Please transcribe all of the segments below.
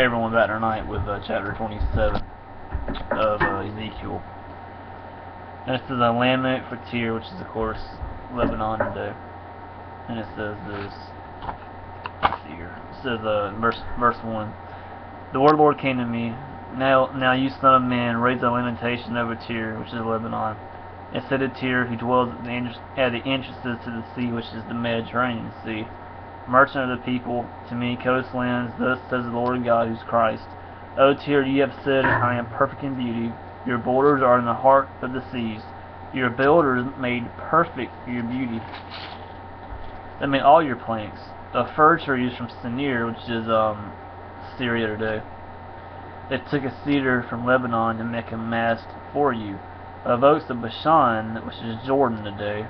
Hey everyone, back tonight with chapter 27 of Ezekiel. And this is a Lament for Tyre, which is of course Lebanon today. And it says this. Let's see here. It says verse 1. The word of the Lord came to me. Now you son of man, raise a lamentation over Tyre, which is Lebanon. And said to Tyre, who dwells at the entrances to the sea, which is the Mediterranean Sea, merchant of the people, to me coastlands, thus says the Lord God, who is Christ. O Tyre, you have said, I am perfect in beauty. Your borders are in the heart of the seas. Your builders made perfect your beauty. They made all your planks of fir trees from Tyre, which is Syria today. They took a cedar from Lebanon to make a mast for you. Of oaks of Bashan, which is Jordan today.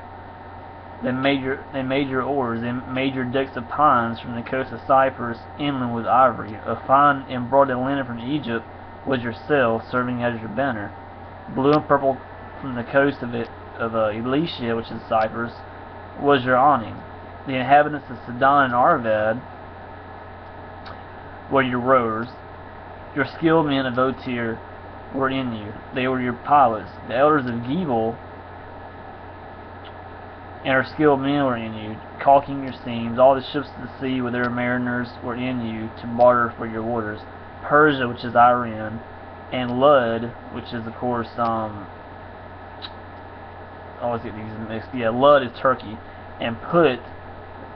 They made your oars. They made your decks of pines from the coast of Cyprus, inland with ivory. A fine embroidered linen from Egypt was your sail, serving as your banner. Blue and purple from the coast of Elisha, which is Cyprus, was your awning. The inhabitants of Sidon and Arvad were your rowers. Your skilled men of Tyre were in you. They were your pilots. The elders of Gebel and our skilled men were in you, caulking your seams. All the ships of the sea with their mariners were in you to barter for your waters. Persia, which is Iran, and Lud, which is of course I always get these mixed. Yeah, Lud is Turkey, and Put,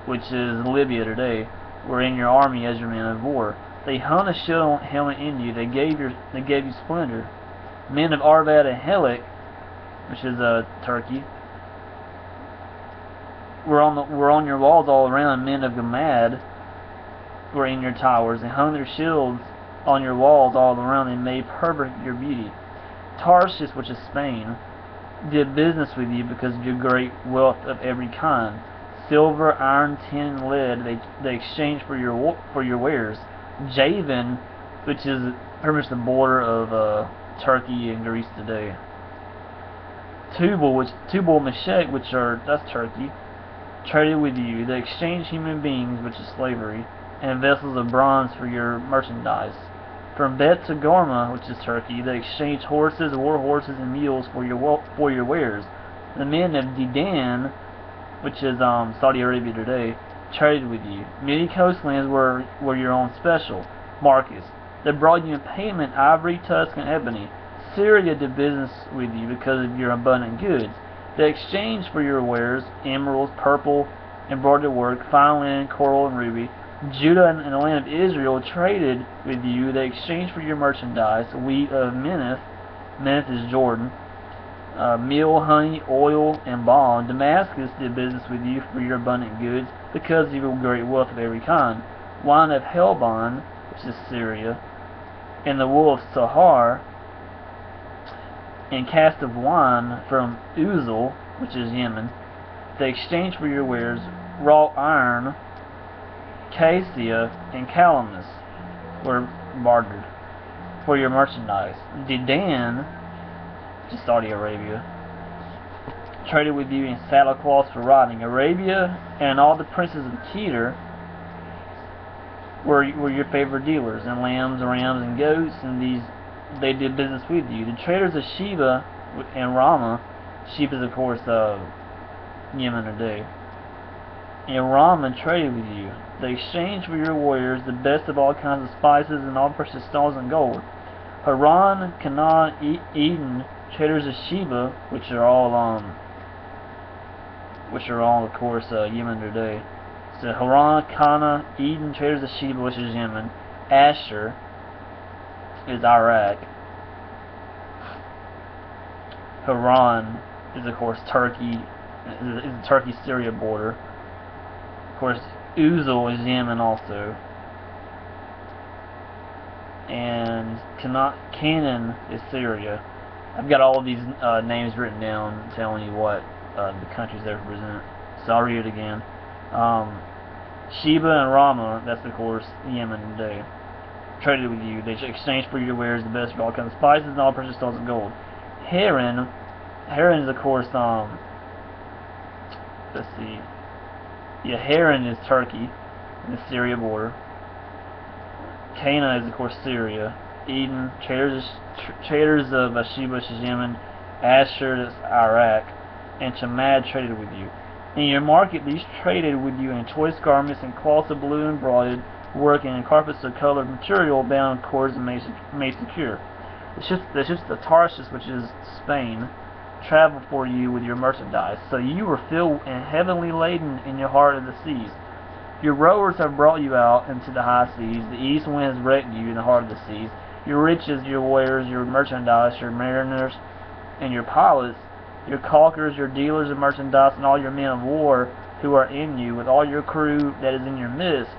which is Libya today, were in your army as your men of war. They hung a shield helmet in you. They gave you splendor. Men of Arvad and Helek, which is Turkey, were on your walls all around. Men of Gamad were in your towers. They hung their shields on your walls all around. They made perfect your beauty. Tarshish, which is Spain, did business with you because of your great wealth of every kind. Silver, iron, tin, and lead they exchanged for your wares. Javan, which is pretty much the border of Turkey and Greece today. Tubal, Meshech, that's Turkey, traded with you. They exchanged human beings, which is slavery, and vessels of bronze for your merchandise. From Bet to Gorma, which is Turkey, they exchanged horses, war horses, and mules for your wares. The men of Dedan, which is Saudi Arabia today, traded with you. Many coastlands were your own special markets. They brought you in payment ivory, tusk, and ebony. Syria did business with you because of your abundant goods. They exchanged for your wares emeralds, purple, embroidered work, fine linen, coral, and ruby. Judah and the land of Israel traded with you. They exchanged for your merchandise wheat of Minnith. Minnith is Jordan. Meal, honey, oil, and balm. Damascus did business with you for your abundant goods because of your great wealth of every kind. Wine of Helbon, which is Syria, and the wool of Sahar, and cask of wine from Uzal, which is Yemen. They exchanged for your wares wrought iron, cassia, and calamus were bartered for your merchandise. Dedan, which is Saudi Arabia, traded with you in saddlecloths for riding. Arabia and all the princes of Kedar were your favorite dealers in lambs, rams, and goats, and they did business with you. The traders of Sheba and Ramah, Sheba is of course Yemen today, and Ramah traded with you. They exchanged for your warriors the best of all kinds of spices and all precious stones and gold. Haran, Canaan, Eden, traders of Sheba, which are all of course Yemen today. So Haran, Kana, Eden, traders of Sheba, which is Yemen. Asher is Iraq. Haran is of course Turkey. Is the Turkey-Syria border. Of course, Uzal is Yemen also. And Canaan is Syria. I've got all of these names written down telling you what the countries they represent. So I'll read it again. Sheba and Ramah, that's of course Yemen today, traded with you. They exchanged for your wares the best of all kinds of spices and all precious stones of gold. Haran is of course let's see. Yeah, Haran is Turkey, in the Syria border. Cana is, of course, Syria. Eden, traders of Sheba, which is Yemen. Asher, that's Iraq. And Chamad traded with you. In your market, these traded with you in choice garments and cloths of blue embroidered work and in carpets of colored material bound cords and made secure. The ships of Tarshish, which is Spain, travel for you with your merchandise. So you were filled and heavily laden in your heart of the seas. Your rowers have brought you out into the high seas. The east wind has wrecked you in the heart of the seas. Your riches, your wares, your merchandise, your mariners, and your pilots, your caulkers, your dealers of merchandise, and all your men of war who are in you, with all your crew that is in your midst,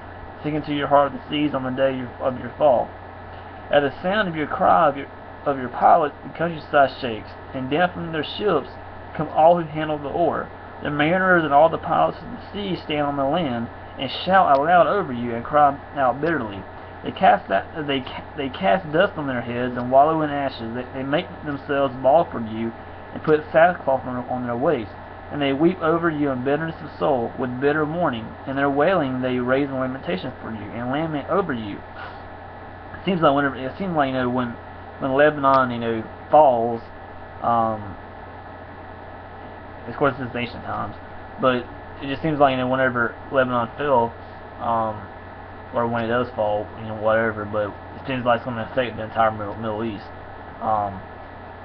sink into your heart of the seas on the day of your fall. At the sound of your cry of your pilots, the countryside shakes, and down from their ships come all who handle the oar. The mariners and all the pilots of the sea stand on the land, and shout aloud over you, and cry out bitterly. They cast dust on their heads, and wallow in ashes. They make themselves bald for you, and put sackcloth on their waists. And they weep over you in bitterness of soul, with bitter mourning. In their wailing they raise a lamentation for you, and lament over you. It seems like when Lebanon, falls, of course it's ancient times, but it just seems like, whenever Lebanon fell, or when it does fall, whatever, but it seems like it's going to affect the entire Middle East.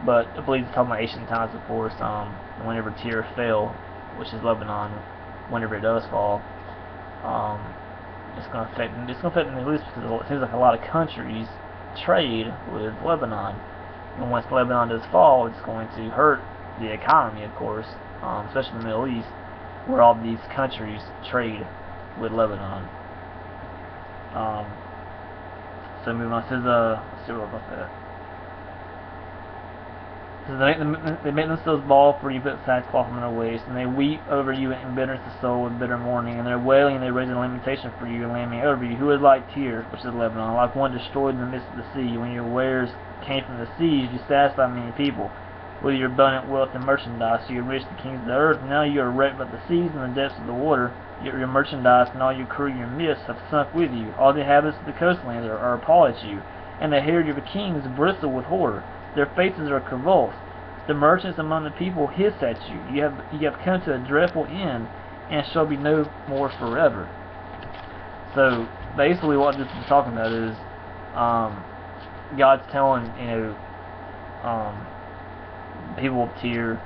But I believe it's talking about ancient times, of course. Whenever Tyre fell, which is Lebanon, whenever it does fall, it's going to affect the Middle East, because it seems like a lot of countries trade with Lebanon, and once Lebanon does fall, it's going to hurt the economy, of course, especially in the Middle East, where all these countries trade with Lebanon. So moving on, it says, let's see what about that. So they make themselves bald for you, put sackcloth on their waist, and they weep over you in bitterness of soul with bitter mourning, and they're wailing, and they raise a lamentation for you, and lamenting over you. Who is like Tyre, which is Lebanon, like one destroyed in the midst of the sea? When your wares came from the seas, you satisfied many people. With your abundant wealth and merchandise, you enriched the kings of the earth. Now you are wrecked by the seas and the depths of the water. Yet your merchandise and all your crew, your midst, have sunk with you. All the inhabitants of the coastlands are appalled at you, and the hair of your kings bristle with horror. Their faces are convulsed. The merchants among the people hiss at you. You have come to a dreadful end, and shall be no more forever. So basically, what this is talking about is God's telling people of Tyre,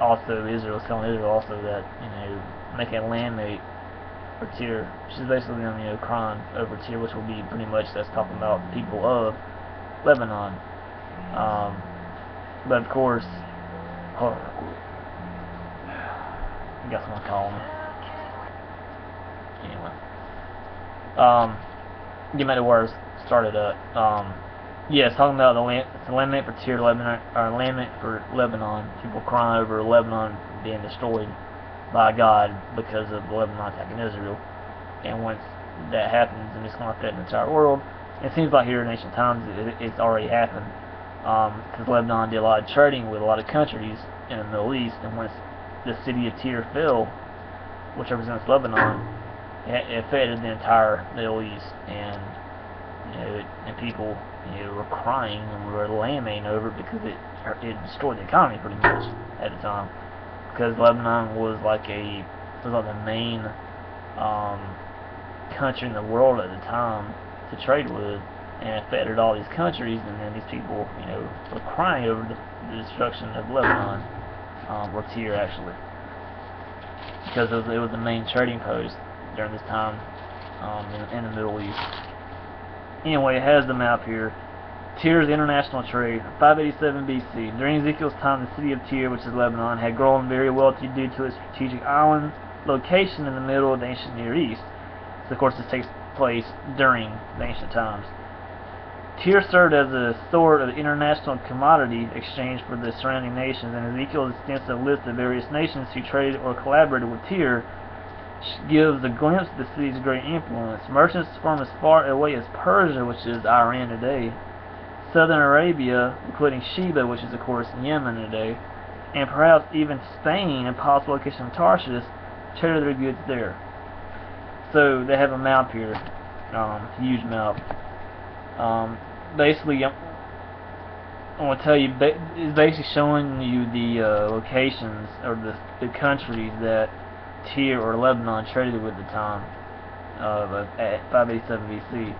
also Israel's telling Israel also that make a landmate for Tyre, which is basically them crying over Tyre, which will be pretty much that's talking about the people of Lebanon. But of course, hold on real quick. I got someone calling me. Anyway, get back to where I started up. Yeah, it's talking about it's a lament for Tyre, Lebanon, or lament for Lebanon. People crying over Lebanon being destroyed by God because of Lebanon attacking Israel. And once that happens, and it's going to affect the entire world. It seems like here in ancient times it's already happened, because Lebanon did a lot of trading with a lot of countries in the Middle East, and once the city of Tyre fell, which represents Lebanon, it affected the entire Middle East, and and people were crying and were lamenting over it because it destroyed the economy pretty much at the time, because Lebanon was like the main country in the world at the time to trade with, and it affected all these countries, and then these people were crying over the destruction of Lebanon, or Tyre actually, because it was the main trading post during this time in the Middle East. Anyway, it has the map here. Tyre's international trade, 587 BC. During Ezekiel's time, the city of Tyre, which is Lebanon, had grown very wealthy due to its strategic island location in the middle of the ancient Near East. So, of course, this takes place during the ancient times. Tyre served as a sort of international commodity exchange for the surrounding nations, and Ezekiel's extensive list of various nations who traded or collaborated with Tyre gives a glimpse of the city's great influence. Merchants from as far away as Persia, which is Iran today, southern Arabia, including Sheba, which is of course Yemen today, and perhaps even Spain, and possible location of Tarshish, traded their goods there. So they have a map here, huge map. Basically, I want to tell you, it's basically showing you the locations or the countries that Tyre or Lebanon traded with at the time at 587 BC.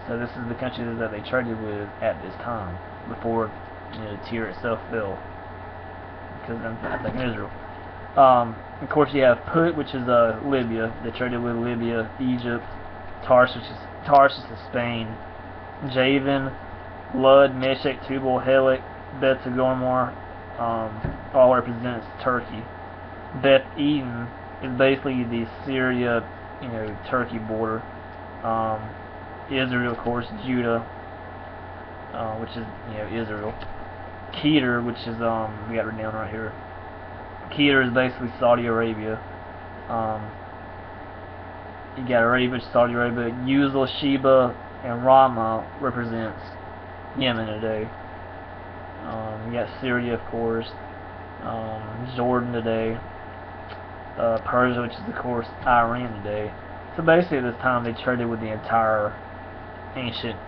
So this is the countries that they traded with at this time before Tyre itself fell, because I'm attacking Israel. Of course, you have Put, which is Libya. They traded with Libya, Egypt, Tarsus is Spain, Javan, Lud, Meshech, Tubal, Helek, Beth Togarmah, all represents Turkey. Beth Eden is basically the Syria, Turkey border. Israel, of course, Judah, which is Israel. Kedar, which is we got it down right here. Kedar is basically Saudi Arabia. You got Arabia, Saudi Arabia. Uzal, Sheba, and Ramah represents Yemen today. You got Syria, of course. Jordan today. Persia, which is of course Iran today. So basically, at this time they traded with the entire ancient,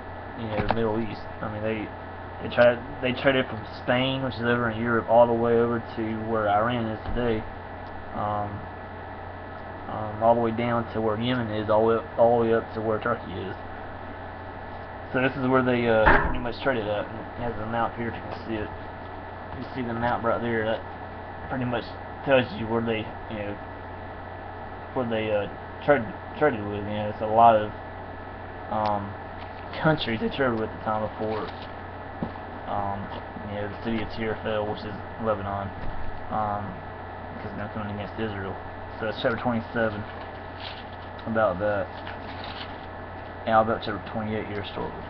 Middle East. I mean, they traded from Spain, which is over in Europe, all the way over to where Iran is today. All the way down to where Yemen is, all the way up to where Turkey is. So this is where they pretty much traded at. And it has a map here if you can see it. You see the map right there. That pretty much tells you where they, traded with. It's a lot of countries they traded with at the time before. The city of Tyre fell, which is Lebanon, because they're coming against Israel. So it's chapter 27 about that. And I'll go to chapter 28 here shortly.